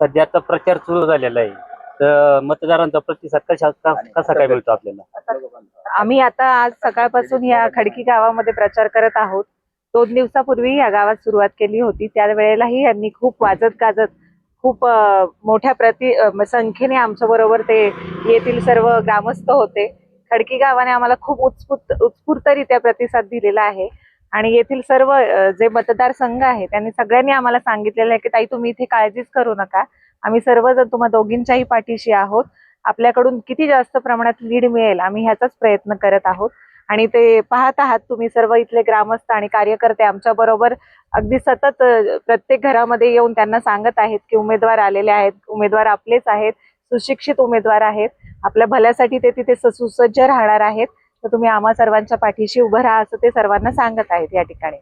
सध्याचा प्रचार सुरू झालेला आहे, तर मतदारांचा प्रतिसाद कसा काय मिळतो आपल्याला? आम्ही आता आज सकाळपासून या खडकी गावामध्ये प्रचार करत आहोत. 2 दिवसापूर्वी या गावात सुरुवात केली होती. त्यावेळेलाही यांनी खूप वाजत गाजत खूप मोठ्या संख्येने आमच्या बरोबर ते येथील सर्व ग्रामस्थ होते. खडकी गावाने आम्हाला खूप उत्स्फूर्तरित्या प्रतिसाद दिलेला आहे आणि येथील सर्व जे मतदारसंघ आहे त्यांनी सगळ्यांनी आम्हाला सांगितलेलं आहे की ताई तुम्ही इथे काळजीच करू नका, आम्ही सर्वजण तुम्हा दोघींच्याही पाठीशी आहोत. आपल्याकडून किती जास्त प्रमाणात लीड मिळेल आम्ही ह्याचाच प्रयत्न करत आहोत. आणि ते पाहत आहात तुम्ही सर्व इथले ग्रामस्थ आणि कार्यकर्ते आमच्या बरोबर अगदी सतत प्रत्येक घरामध्ये येऊन त्यांना सांगत आहेत की उमेदवार आलेले आहेत, उमेदवार आपलेच आहेत, सुशिक्षित उमेदवार आहेत, आपल्या भल्यासाठी ते तिथे सुसज्ज राहणार आहेत, तर तुम्ही आम्हा सर्वांच्या पाठीशी उभं राहा असं ते सर्वांना सांगत आहेत या ठिकाणी.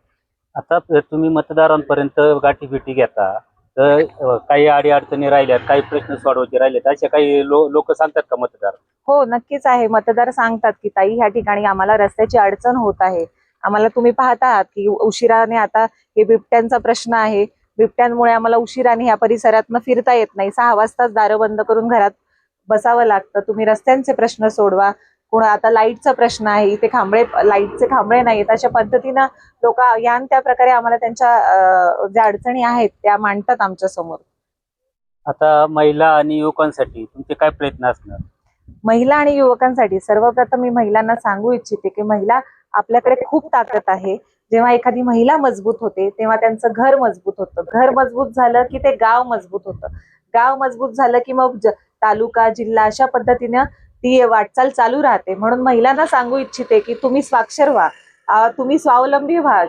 आता तुम्ही मतदारांपर्यंत गाठीभेटी घेता, तर काही अडीअडचणी राहिल्यात, काही प्रश्न सोडवायचे राहिलेत, असे काही लोक सांगतात का मतदार? हो नक्कीच आहे. मतदार सांगतात की ताई ह्या ठिकाणी आम्हाला रस्त्याची अडचण होत आहे, आम्हाला तुम्ही पाहता आहात की उशिराने आता हे बिबट्यांचा प्रश्न आहे, बिबट्यांमुळे आम्हाला उशिराने ह्या परिसरातनं फिरता येत नाही, 6 वाजताच दारं बंद करून घरात बसावं लागतं, तुम्ही रस्त्यांचे प्रश्न सोडवा. पुन्हा आता लाईटचा प्रश्न आहे, इथे लाईटचे खांबळे नाहीत, अशा पद्धतीनं लोक या त्या प्रकारे आम्हाला त्यांच्या ज्या अडचणी आहेत त्या मांडतात आमच्या समोर. आता महिला आणि युवकांसाठी तुमचे काय प्रयत्न असणार? महिला आणि युवकांसाठी सर्वप्रथम मी महिलांना सांगू इच्छिते की महिला आपल्याकडे खूप ताकद आहे. जेव्हा एखादी महिला मजबूत होते तेव्हा त्यांचं घर मजबूत होतं, घर मजबूत झालं की ते गाव मजबूत होतं, गाव मजबूत झालं की मग तालुका जिल्हा अशा पद्धतीनं ती वाटचाल चालू राहते. म्हणून महिलांना सांगू इच्छिते की तुम्ही स्वाक्षर व्हा, तुम्ही स्वावलंबी व्हा.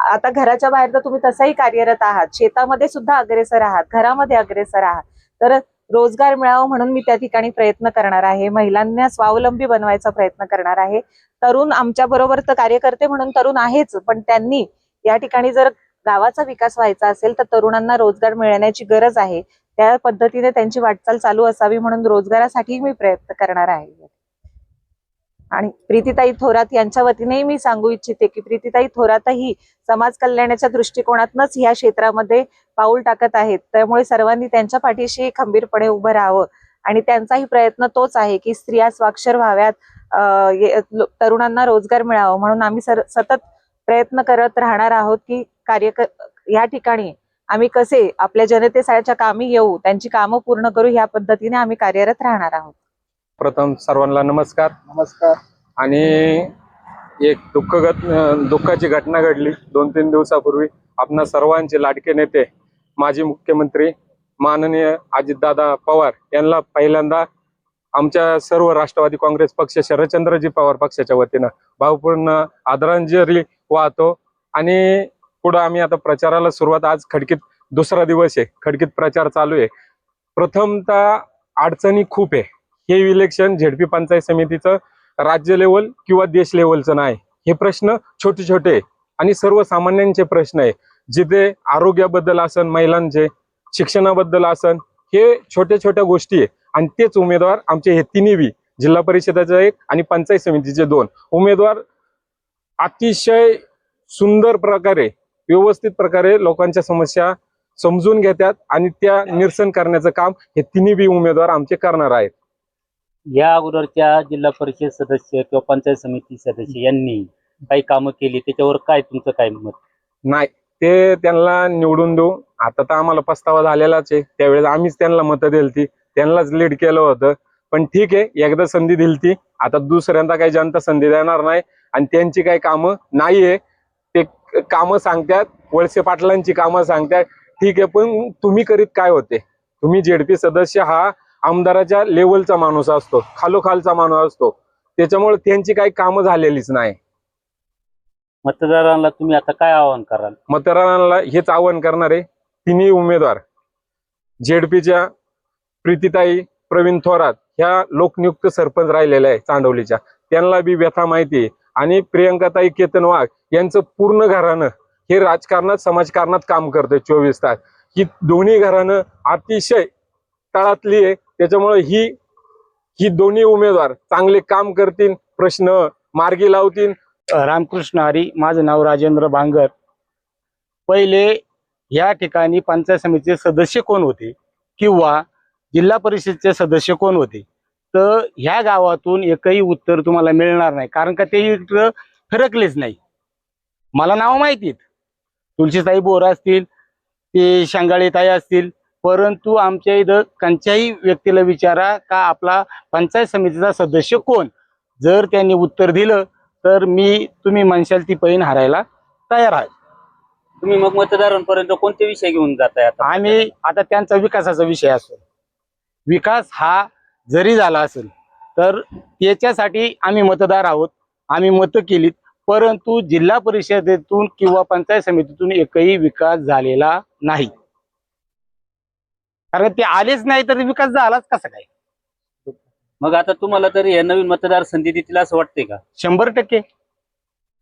आता घराच्या बाहेर तर तुम्ही तसंही कार्यरत आहात, शेतामध्ये सुद्धा अग्रेसर आहात, घरामध्ये अग्रेसर आहात, तर रोजगार मिळावं म्हणून मी त्या ठिकाणी प्रयत्न करणार आहे, महिलांना स्वावलंबी बनवायचा प्रयत्न करणार आहे. तरुण आमच्या बरोबर तर कार्यकर्ते म्हणून तरुण आहेच, पण त्यांनी या ठिकाणी जर गावाचा विकास व्हायचा असेल तर तरुणांना रोजगार मिळण्याची गरज आहे, त्या पद्धतीने त्यांची वाटचाल चालू असावी म्हणून रोजगारासाठी मी प्रयत्न करणार आहे. आणि प्रीतीताई थोरात यांच्या वतीनेही मी सांगू इच्छिते की प्रीतीताई थोरातही समाज कल्याणाच्या दृष्टिकोनातूनच ह्या क्षेत्रामध्ये पाऊल टाकत आहेत, त्यामुळे सर्वांनी त्यांच्या पाठीशी खंबीरपणे उभं राहावं. आणि त्यांचाही प्रयत्न तोच आहे की स्त्रिया स्वाक्षर व्हाव्यात, तरुणांना रोजगार मिळावा, म्हणून आम्ही सतत प्रयत्न करत राहणार आहोत की या ठिकाणी आम्ही कसे आपल्या जनतेच्या कामी येऊ, त्यांची कामं पूर्ण करू, ह्या पद्धतीने आम्ही कार्यरत राहणार आहोत. प्रथम सर्वांना नमस्कार. आणि एक दुःखाची घटना घडली 2-3 दिवसापूर्वी. आपणा सर्वांचे लाडके नेते माजी मुख्यमंत्री माननीय अजितदादा पवार यांना पहिल्यांदा आमच्या सर्व राष्ट्रवादी काँग्रेस पक्ष शरदचंद्रजी पवार पक्षाच्या वतीनं भावपूर्ण आदरांजली वाहतो. आणि पुढे आम्ही आता प्रचाराला सुरुवात, आज खडकीत 2रा दिवस आहे, खडकीत प्रचार चालू आहे. प्रथमतः अडचणी खूप आहे. हे इलेक्शन झेडपी पंचायत समितीचं राज्य लेवल किंवा देश लेवलचं नाही, हे प्रश्न छोटे छोटे आणि सर्वसामान्यांचे प्रश्न आहे, जिथे आरोग्याबद्दल असन, महिलांचे शिक्षणाबद्दल असन, हे छोट्या छोट्या गोष्टी आहे. आणि तेच उमेदवार आमचे हे तिन्ही जिल्हा परिषदेचा 1 आणि पंचायत समितीचे 2 उमेदवार अतिशय सुंदर प्रकारे, व्यवस्थित प्रकारे लोकांच्या समस्या समजून घेतात आणि त्या निरसन करण्याचं काम हे तिन्ही उमेदवार आमचे करणार आहेत. या अगोदरच्या जिल्हा परिषद सदस्य किंवा पंचायत समिती सदस्य यांनी काही कामं केली, त्याच्यावर काय तुमचं काय मत? नाही, ते त्यांना निवडून देऊ, आता तर आम्हाला पस्तावा झालेलाच आहे. त्यावेळेस आम्हीच त्यांना मतं दिलती, त्यांनाच लीड केलं होतं. पण ठीक आहे, एकदा संधी दिलती, आता दुसऱ्यांदा काही जनता संधी देणार नाही. आणि त्यांची काही कामं नाहीये, ते कामं सांगतात, वळसे पाटलांची कामं सांगतात, ठीक आहे, पण तुम्ही करीत काय होते? तुम्ही झेडपी सदस्य हा आमदाराच्या लेवलचा माणूस असतो, खालोखालचा माणूस असतो, त्याच्यामुळे त्यांची काही कामं झालेलीच नाही. मतदारांना तुम्ही आता काय आवाहन कराल? मतदारांना हेच आवाहन करणार आहे, तिन्ही उमेदवार झेडपीच्या प्रीतीताई प्रवीण थोरात ह्या लोकनियुक्त सरपंच राहिलेल्या आहे चांडवलीच्या, त्यांना बी व्यथा माहिती आहे. आणि प्रियंकाताई केतन वाघ यांचं पूर्ण घराणं हे राजकारणात समाजकारणात काम करतंय 24 तास. ही दोन्ही घराणं अतिशय तळातली आहे, त्याच्यामुळे ही दोन्ही उमेदवार चांगले काम करतील, प्रश्न मार्गी लावतील. रामकृष्ण हरी, माझं नाव राजेंद्र बांगर. पहिले या ठिकाणी पंचायत समितीचे सदस्य कोण होते किंवा जिल्हा परिषदचे सदस्य कोण होते, तर ह्या गावातून एकही उत्तर तुम्हाला मिळणार नाही, कारण का ते इकडं फिरकलेच नाही. मला नाव माहिती आहेत, तुळशीताई बोरा असतील, ते शांगाळे ताई असतील, परंतु आमच्या इथं कोणत्याही व्यक्तीला विचारा का आपला पंचायत समितीचा सदस्य कोण, जर त्यांनी उत्तर दिलं तर तुम्ही म्हणशाल ती पैन हारायला तयार आहे. तुम्ही मग मतदारांपर्यंत कोणते विषय घेऊन जाताय आता? आम्ही आता त्यांचा विकासाचा विषय असतो, विकास हा जरी झाला असेल तर त्याच्यासाठी आम्ही मतदार आहोत, आम्ही मतं केलीत, परंतु जिल्हा परिषदेतून किंवा पंचायत समितीतून एकही विकास झालेला नाही. कारण ते आलेच नाही तर विकास झालाच कसा काय? मग आता तुम्हाला तरी हे नवीन मतदार संधी देतील असं वाटतंय का? 100%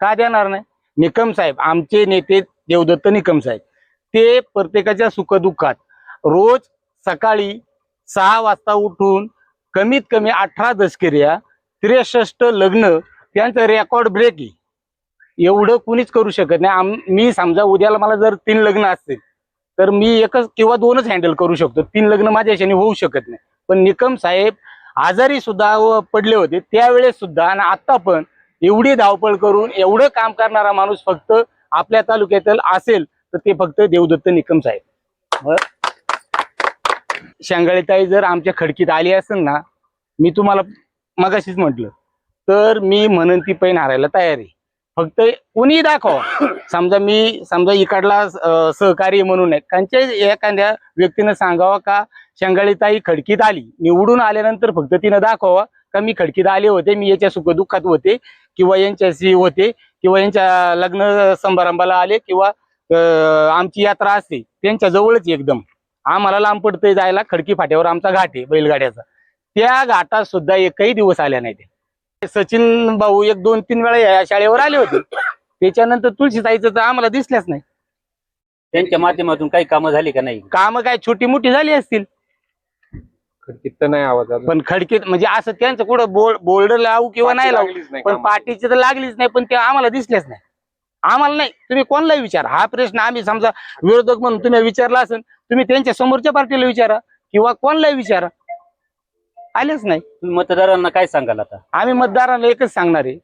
का देणार नाही? निकम साहेब, आमचे नेते देवदत्त निकम साहेब, ते प्रत्येकाच्या सुखदुःखात रोज सकाळी 6 वाजता उठून कमीत कमी 18 दशकिर्या, 63 लग्न, त्यांचं रेकॉर्ड ब्रेक आहे. एवढं कुणीच करू शकत नाही. मी समजा उद्याला मला जर 3 लग्न असतील तर मी एकच किंवा 2च हँडल करू शकतो, 3 लग्न माझ्या याच्याने होऊ शकत नाही. पण निकम साहेब आजारी सुद्धा पडले होते त्यावेळेस सुद्धा, आणि आता पण एवढी धावपळ करून एवढं काम करणारा माणूस फक्त आपल्या तालुक्यातील असेल तर ते फक्त देवदत्त निकम साहेब. शांगाळेताई जर आमच्या खडकीत आली असेल ना, मी तुम्हाला मगाशीच म्हटलं, तर मी म्हणून ती पैन हारायला तयार आहे. फक्त कोणी दाखवा, समजा इकडला सहकारी म्हणून नाही, त्यांच्या एखाद्या व्यक्तीनं सांगावा का शांगाळेताई खडकीत आली, निवडून आल्यानंतर फक्त तिनं दाखवा का मी खडकीत आले होते, मी याच्या सुखदुःखात होते किंवा यांच्याशी होते किंवा यांच्या लग्न समारंभाला आले किंवा आमची यात्रा असते त्यांच्या जवळच एकदम आम्हाला लांब पडतंय जायला. खडकी फाट्यावर आमचा घाट आहे बैलगाड्याचा, त्या घाटात सुद्धा एकही दिवस आल्या नाही. ते सचिन भाऊ 1-2-3 वेळा या शाळेवर आले होते, त्याच्यानंतर तुळशीताईचं तर आम्हाला दिसल्याच नाही. त्यांच्या माध्यमातून काही कामं झाली का नाही? कामं काय छोटी मोठी झाली असतील, खडकीत तर नाही आवाज आला. पण खडकीत म्हणजे असं त्यांचं कुठं बोर्ड लावू किंवा नाही लावू, पण पार्टीची तर लागलीच नाही, पण ते आम्हाला दिसल्याच नाही. आम्हाला नाही, तुम्ही कोणालाही विचारा हा प्रश्न. आम्ही समजा विरोधक म्हणून तुम्ही विचारला असेल, तुम्ही त्यांच्या समोरच्या पार्टीला विचारा किंवा कोणालाही विचारा, आलेच नाही. तुम्ही मतदारांना काय सांगाल आता? आम्ही मतदारांना एकच सांगणार आहे,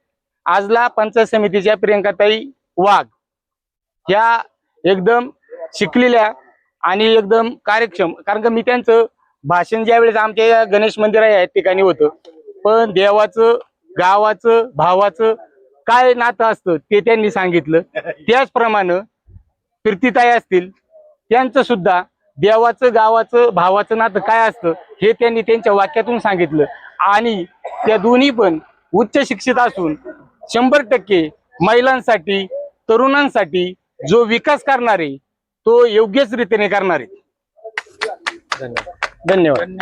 आजला पंचायत समितीच्या प्रियंकाताई वाघ ह्या एकदम शिकलेल्या आणि एकदम कार्यक्षम, कारण का मी त्यांचं भाषण ज्यावेळेस आमच्या या गणेश मंदिर या ठिकाणी होतं, पण देवाचं, गावाचं, भावाचं काय नातं असतं ते त्यांनी सांगितलं. त्याचप्रमाणे कीर्तिताई असतील, त्यांचं सुद्धा देवाचं, गावाचं, भावाचं नातं काय असतं हे त्यांनी त्यांच्या वाक्यातून सांगितलं. आणि त्या दोन्ही पण उच्च शिक्षित असून 100% महिलांसाठी, तरुणांसाठी जो विकास करणार आहे तो योग्यच रीतीने करणार आहे. धन्यवाद.